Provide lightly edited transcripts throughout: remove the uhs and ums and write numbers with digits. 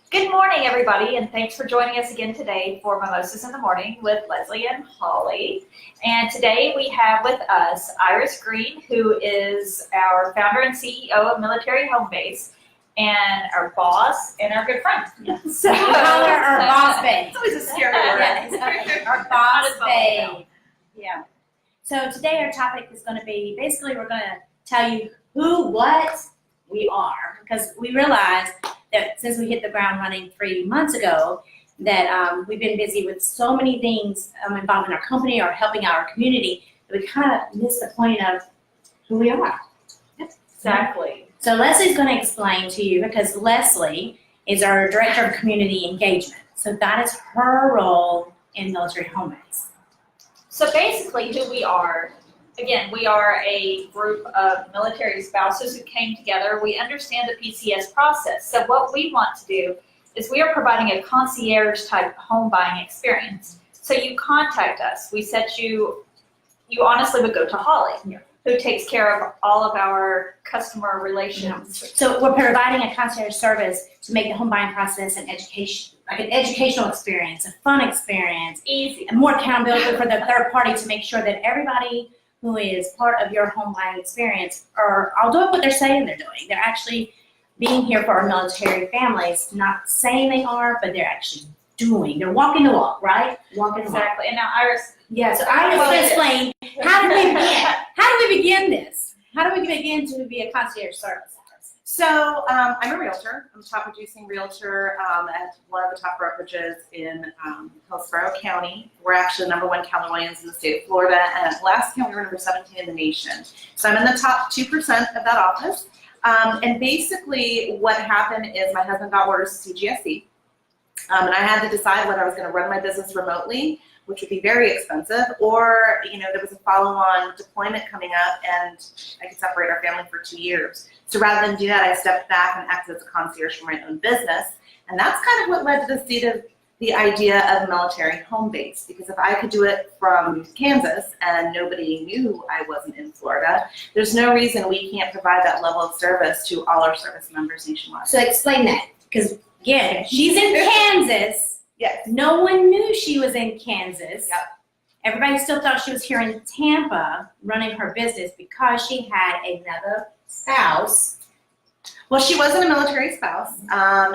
Good morning, everybody, and thanks for joining us again today for Mimosas in the Morning with Leslie and Holly. And today we have with us Iris Green, who is our founder and CEO of Military Home Base, and our boss and our good friend. So we call her our boss babe. It's always a scary word. Yeah, our boss babe. Yeah. So today our topic is going to be, basically we're going to tell you who, what we are, because we realized that since we hit the ground running 3 months ago, that we've been busy with so many things involving our company or helping our community that we kind of missed the point of who we are. Exactly. So Leslie's going to explain to you, because Leslie is our Director of Community Engagement. So that is her role in Military Home Base. So basically who we are, again, we are a group of military spouses who came together. We understand the PCS process. So what we want to do is we are providing a concierge type home buying experience. So you contact us. We set you honestly would go to Holly, who takes care of all of our customer relations. So we're providing a concierge service to make the home buying process an education, like an educational experience, a fun experience, Easy. and more accountability for the third party to make sure that everybody who is part of your home buying experience are all doing what they're saying they're doing. They're actually being here for our military families, not saying they are, but they're actually doing. They're walking the walk, right? Walking the walk. Exactly. And now Iris. Yeah, so Iris will explain, how do we begin this? How do we begin to be a concierge service? So I'm a realtor. I'm a top producing realtor at one of the top brokerages in Hillsborough County. We're actually number 1 Keller Williams in the state of Florida, and last count we were number 17 in the nation. So I'm in the top 2% of that office. And basically what happened is my husband got orders to CGSC, and I had to decide whether I was going to run my business remotely, which would be very expensive, or there was a follow-on deployment coming up and I could separate our family for 2 years. So rather than do that, I stepped back and acted as a concierge for my own business. And that's kind of what led to the seed of the idea of Military Home Base, because if I could do it from Kansas and nobody knew I wasn't in Florida, there's no reason we can't provide that level of service to all our service members nationwide. So explain that, because again, she's in Kansas. Yes. No one knew she was in Kansas. Yep. Everybody still thought she was here in Tampa running her business because she had another spouse. Well, she wasn't a military spouse.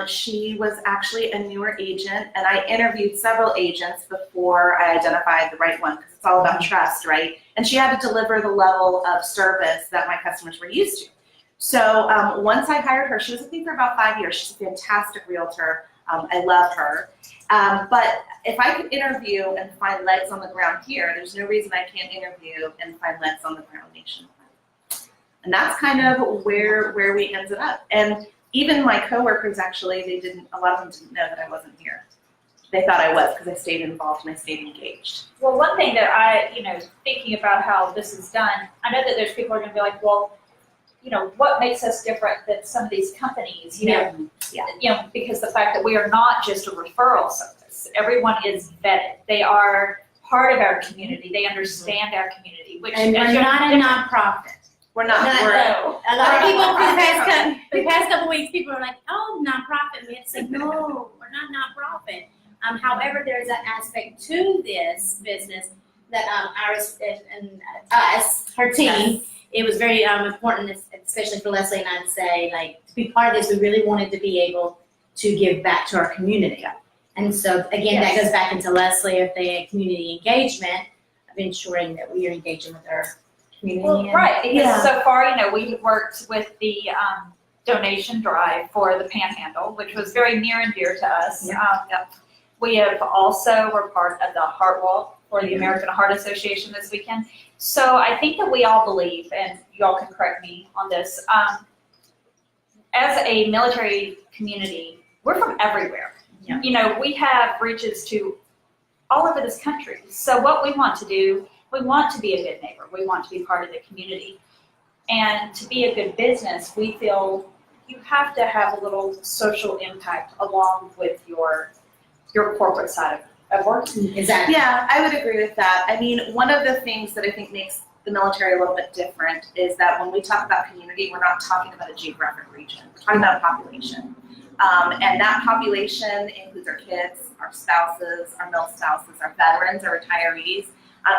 She was actually a newer agent, and I interviewed several agents before I identified the right one, because it's all about trust, right? And she had to deliver the level of service that my customers were used to. So once I hired her, she was with me for about 5 years. She's a fantastic realtor. I love her. But if I could interview and find legs on the ground here, there's no reason I can't interview and find legs on the ground nationwide. And that's kind of where we ended up. And even my coworkers, actually, a lot of them didn't know that I wasn't here. They thought I was, because I stayed involved and I stayed engaged. Well, one thing that thinking about how this is done, I know that there's people who are going to be like, well, what makes us different than some of these companies, because the fact that we are not just a referral service. Everyone is vetted. They are part of our community. They understand our community. And we're not a nonprofit. We're not. A lot of people the past couple weeks, people are like, oh, nonprofit. We have to say, no, we're not nonprofit. However, there's an aspect to this business that Iris and us, her team, yes. It was very important, especially for Leslie and I, to say, like, to be part of this, we really wanted to be able to give back to our community. And so, again, Yes. that goes back into Leslie of the community engagement, of ensuring that we are engaging with our community. Well, right, because Yeah. so far, we worked with the donation drive for the Panhandle, which was very near and dear to us. We have also, we're part of the Heart Walk for the American Heart Association this weekend. So I think that we all believe, and y'all can correct me on this, as a military community, we're from everywhere. Yeah. We have reaches to all over this country. So what we want to do, we want to be a good neighbor. We want to be part of the community. And to be a good business, we feel you have to have a little social impact along with your corporate side of working. Exactly. Yeah, I would agree with that. I mean, one of the things that I think makes the military a little bit different is that when we talk about community, we're not talking about a geographic region. We're talking about a population. And that population includes our kids, our spouses, our male spouses, our veterans, our retirees.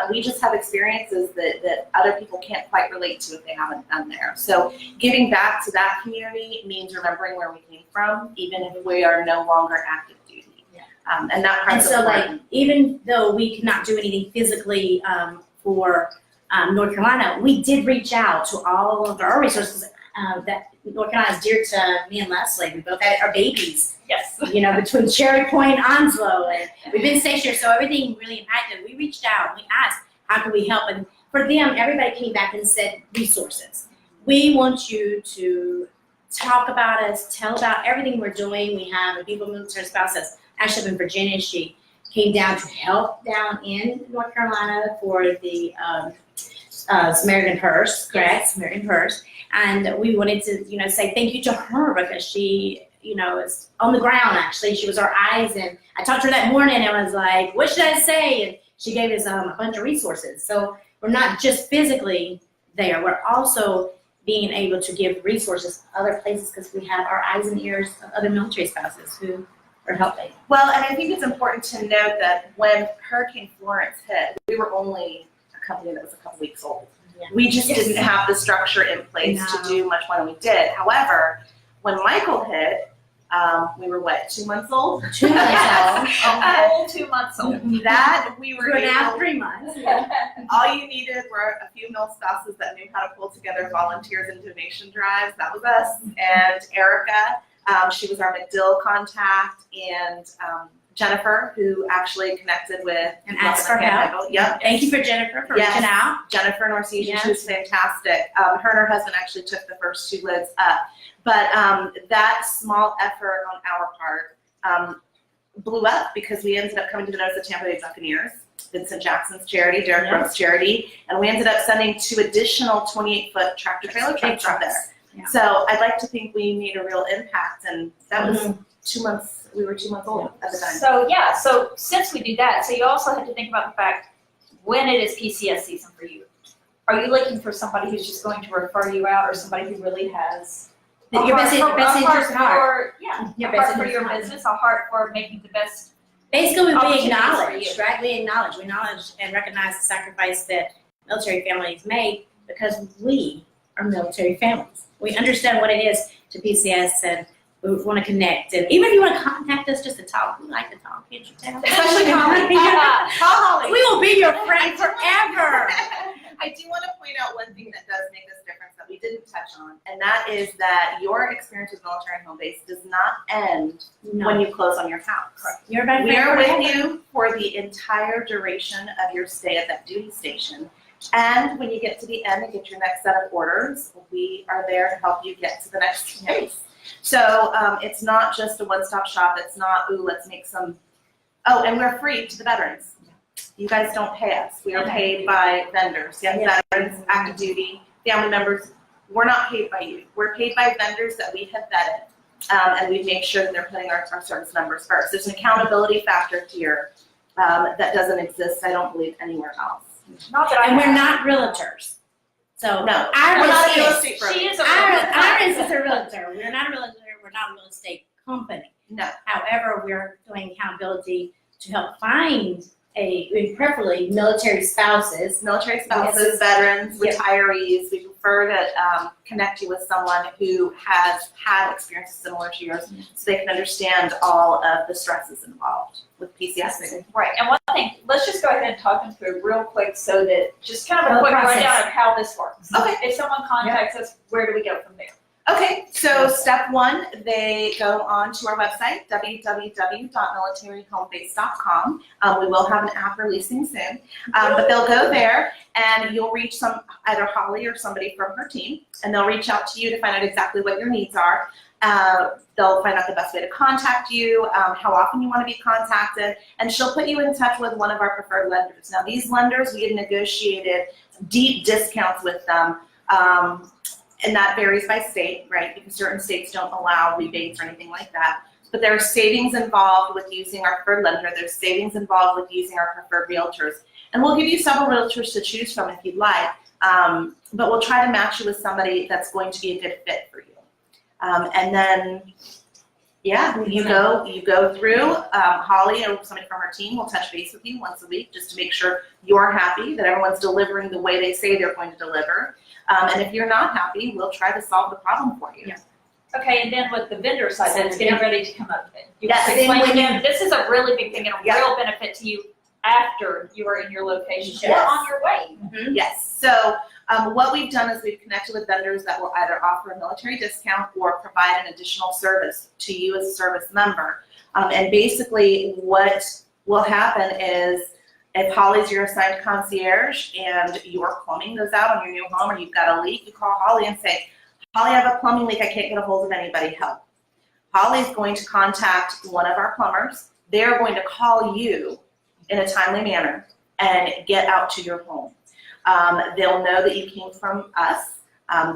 We just have experiences that other people can't quite relate to if they haven't been there. So giving back to that community means remembering where we came from, even if we are no longer active duty. And that part's important. Like, even though we could not do anything physically for North Carolina, we did reach out to all of our resources. That North Carolina is dear to me and Leslie. We both had our babies. Yes. Between Cherry Point, Onslow, and we've been stationed, so everything really impacted. We reached out, we asked, how can we help? And for them, everybody came back and said, resources. We want you to talk about us, tell about everything we're doing. We have a People Military Spouse that's actually in Virginia. She came down to help down in North Carolina for the Samaritan Purse, correct? Samaritan Purse. And we wanted to, say thank you to her because she, is on the ground, actually. She was our eyes. And I talked to her that morning and was like, what should I say? And she gave us a bunch of resources. So we're not just physically there. We're also being able to give resources to other places because we have our eyes and ears of other military spouses who are helping. Well, and I think it's important to note that when Hurricane Florence hit, we were only a company that was a couple weeks old. Yeah. We just didn't have the structure in place to do much more than we did. However, when Michael hit, we were 2 months old? 2 months old. A whole 2 months old. That we were We're now able, 3 months. all you needed were a few male spouses that knew how to pull together volunteers and donation drives. That was us. And Erica, she was our MacDill contact, and Jennifer, who actually connected with And asked for help. Yep. Thank you for Jennifer for reaching out. Jennifer Norsesian, Yes. she was fantastic. Her and her husband actually took the first 2 lids up. But that small effort on our part blew up because we ended up coming to the notice of Tampa Bay Buccaneers, Vincent Jackson's charity, Derek Brooks' charity, and we ended up sending 2 additional 28-foot tractor-trailer trucks out there. Yeah. So I'd like to think we made a real impact, and that was 2 months. We were 2 months old at the time. So since we do that, so you also have to think about the fact when it is PCS season for you. Are you looking for somebody who's just going to refer you out, or somebody who really has Your best interest at heart. Your heart for your business, a heart for making the best. Basically, we Opportunities acknowledge, for you. right? We acknowledge and recognize the sacrifice that military families make because we are military families. We understand what it is to PCS, and we want to connect. And even if you want to contact us just to talk, we like to talk. Can't you tell? Especially Holly. Yeah. Call Holly. We will be your friend forever. I do want to point out one thing that does make this difference that we didn't touch on, and that is that your experience with military home base does not end when you close on your house. You're my friend We are forever. with you for the entire duration of your stay at that duty station. And when you get to the end and get your next set of orders, we are there to help you get to the next phase. So it's not just a one-stop shop. It's not, ooh, let's make some, and we're free to the veterans. You guys don't pay us. We are paid by vendors. Yes, veterans, active duty, family members. We're not paid by you. We're paid by vendors that we have vetted, and we make sure that they're putting our service numbers first. There's an accountability factor here that doesn't exist, I don't believe, anywhere else. Not that I And we're have. not realtors. So No, our we're not a real business- estate broker. She is a Our is a realtor. We're not a realtor. We're not a real estate company. No. However, we're doing accountability to help find preferably military spouses. Military spouses, Yes. veterans, Yep. retirees. We prefer to connect you with someone who has had experiences similar to yours so they can understand all of the stresses involved with PCS. Right, and one thing, let's just go ahead and talk them through real quick so that, just kind of a quick process. rundown of how this works. Okay. If someone contacts us, where do we go from there? Okay, so step 1, they go on to our website, www.militaryhomebase.com. We will have an app releasing soon, but they'll go there and you'll reach either Holly or somebody from her team, and they'll reach out to you to find out exactly what your needs are. They'll find out the best way to contact you, how often you want to be contacted, and she'll put you in touch with one of our preferred lenders. Now, these lenders, we have negotiated deep discounts with them. And that varies by state, right? Because certain states don't allow rebates or anything like that. But there are savings involved with using our preferred lender. There's savings involved with using our preferred realtors. And we'll give you several realtors to choose from if you'd like. But we'll try to match you with somebody that's going to be a good fit for you. And then Yeah, you go through. Holly or somebody from our team will touch base with you once a week just to make sure you're happy, that everyone's delivering the way they say they're going to deliver. And if you're not happy, we'll try to solve the problem for you. Yeah. Okay, and then with the vendor side, that's getting ready to come up. You Yes, just explain to them, this is a really big thing and a real benefit to you after you are in your location or on your way. Mm-hmm. Yes. So what we've done is we've connected with vendors that will either offer a military discount or provide an additional service to you as a service member. And basically what will happen is if Holly's your assigned concierge and your plumbing goes out on your new home or you've got a leak, you call Holly and say, Holly, I have a plumbing leak. I can't get a hold of anybody. Help. Holly's going to contact one of our plumbers. They're going to call you in a timely manner and get out to your home. They'll know that you came from us.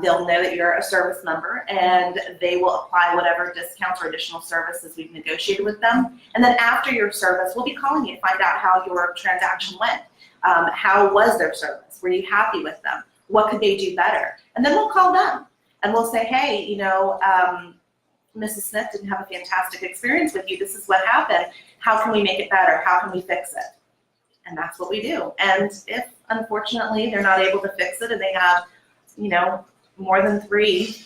They'll know that you're a service member, and they will apply whatever discounts or additional services we've negotiated with them. And then after your service, we'll be calling you to find out how your transaction went. How was their service? Were you happy with them? What could they do better? And then we'll call them, and we'll say, hey, you know, Mrs. Smith didn't have a fantastic experience with you. This is what happened. How can we make it better? How can we fix it? And that's what we do. And if, unfortunately, they're not able to fix it and they have, you know, more than three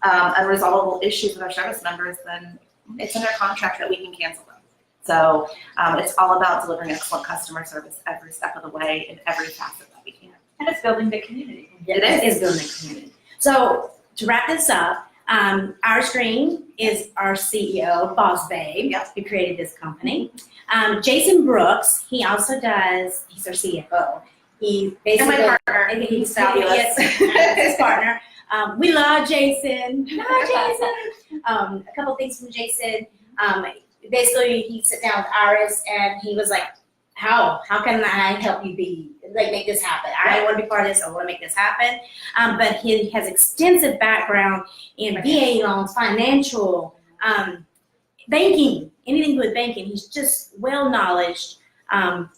unresolvable issues with our service members, then it's in their contract that we can cancel them. So it's all about delivering excellent customer service every step of the way in every facet that we can. And it's building the community. It is building a community. So to wrap this up, our screen is our CEO, Boss Babe, who created this company. Jason Brooks, he also does, he's our CFO. He basically, and my partner. He's fabulous. Yes, his partner. We love Jason. A couple things from Jason. Basically, he sat down with Iris and he was like, how can I help you make this happen? I want to be part of this. I want to make this happen. But he has extensive background in VA loans, financial, banking, anything with banking. He's just well-knowledged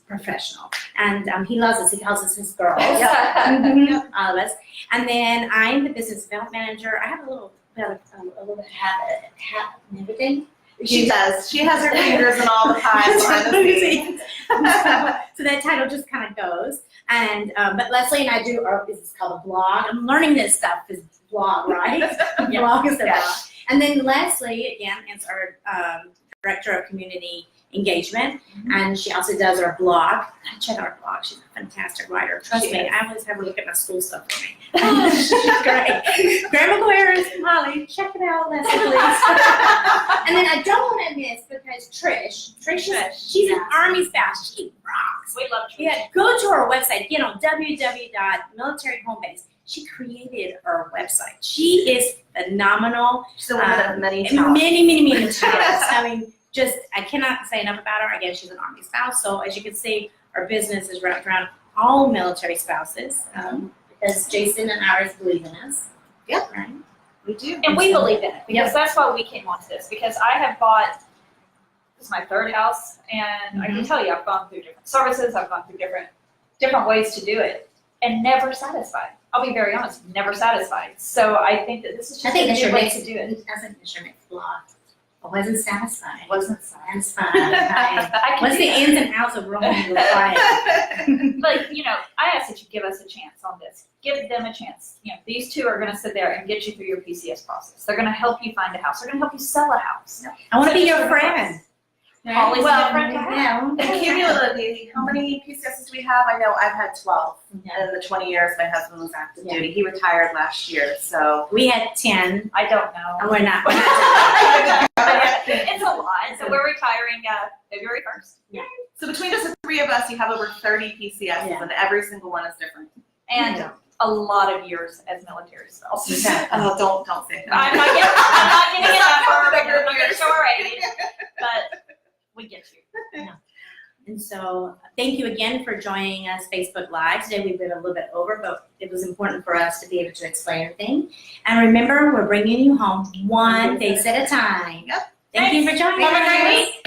professional. And he loves us. He calls us his girls. All of us. And then I'm the business development manager. I have a little bit of hat and everything. She does. She has her fingers in all the pies behind the scenes. So that title just kind of goes. And but Leslie and I do our business called a blog. I'm learning this stuff is blog, right? Blog is the blog. And then Leslie again is our director of community engagement, and she also does our blog. Check out our blog. She's a fantastic writer. Trust me, I always have her look at my school stuff for me. She's great. Grandma Claire's and Holly, check it out, Leslie, please. And then I don't want to miss because Trish, she's an Army spouse. She rocks. We love Trish. Yeah, go to our website. Get on www.militaryhomebase. She created our website. She is phenomenal. She's a woman of many talents. Many talents. I mean, I cannot say enough about her. Again, she's an Army spouse. So as you can see, our business is wrapped around all military spouses because Jason and Iris believe in us. Yep. Right? We do. And we believe in it because that's why we came onto this, because I have bought, this is my third house, and I can tell you I've gone through different services, I've gone through different ways to do it, and never satisfied. I'll be very honest, never satisfied. So I think that this is just a new way to do it. I think that's your next blog. I wasn't satisfied. Wasn't satisfied. What's the ins and outs of Roman required? But, you know, I ask that you give us a chance on this. Give them a chance. You know, these two are going to sit there and get you through your PCS process. They're going to help you find a house. They're going to help you sell a house. I want to be your friend. Always Well, a good friend to have. And cumulatively, how many PCSs do we have? I know I've had 12 in the 20 years my husband was active duty. He retired last year, so. We had 10. I don't know. And we're not. It's a lot. So we're retiring February 1st. Yeah. So between just the three of us, you have over 30 PCSs, and every single one is different. And a lot of years as military spouses. Oh, don't say that. I'm not getting it up. I'm not going to show our age. But we get you. Yeah. And so thank you again for joining us Facebook Live. Today we went a little bit over, but it was important for us to be able to explain everything. And remember, we're bringing you home one face at a time. Yep. Thank you for joining us. Have a great week.